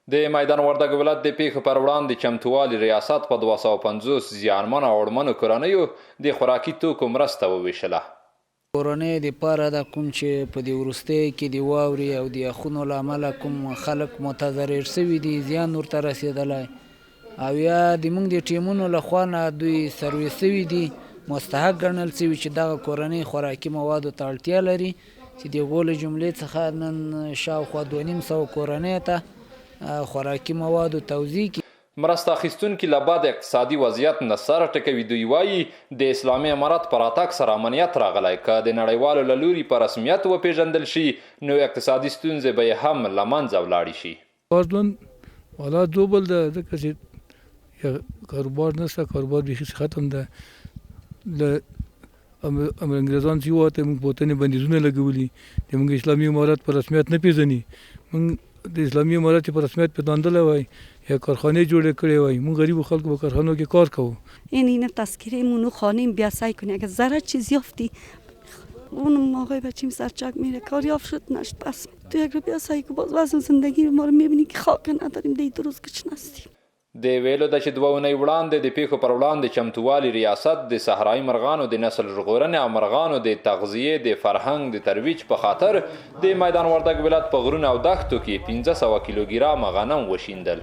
د میدان وردګ ولایت د پیښو پر وړاندې چمتووالي ریاست په 250 زیانمن او اړمنو کورنیو د خوراکي توکو مرسته وویشله. کورنۍ د پاره د کوم چې په دې وروستیو کې د واورې او د یخونو له امله کوم خلک متضرر شوي دي، زیان ورته رسېدلی او یا د موږ د ټیمونو له خوا نه دوی سروې شوي دي، مستحق ګڼل شوي چې دغه کورنۍ خوراکي موادو ته اړتیا لري چې د هغو له جملې څخه نن شاوخوا 2500 کورنیو ته خوراکي موادو توزیع کی. مرسته اخیستونکي له بعد اقتصادي وضعیت نه سر ټکوي. دوی وایي د اسلامي امارت په راتګ سره امنیت راغلی، که د نړیوالو له لوري په رسمیت وپېژندل شي نو اقتصادي ستونزې به یې هم له منځه ولاړې شي. اردن حالات دوبل ده، ځکه چې کاروبار نشته، کاروبار بیخي ختم ده. له انګریزان چې ووته موږ په وطن بندیزونه لګولي، د موږ اسلامي امارت په رسمیت نه پېژني. موږ د اسلامي امارت په رسمیت پېژندلی وای یا کارخانه جوړې کړې وای، موږ غریبو خلکو په کارخانو کې کار کوو. این تذکره مونو خانیم بیا سعی کنی اگه ذره چیز یافتی اون موقع بچیم سرچک میره کار یافت شد نشد بس تو یک رو بیا سعی که باز وزن زندگی ما رو میبینی که خاک نداریم دی دو روز کچ نستیم. د ویلو ده چې 2 اونۍ وړاندې د پیښو پر وړاندې چمتووالي ریاست د صحرایي مرغانو د نسل ژغورنې او مرغانو د تغذیې د فرهنګ د ترویج په خاطر د میدان وردګ ولایت په غرونو او دښتو کې 1500 کیلوګرامه غنم وشیندل.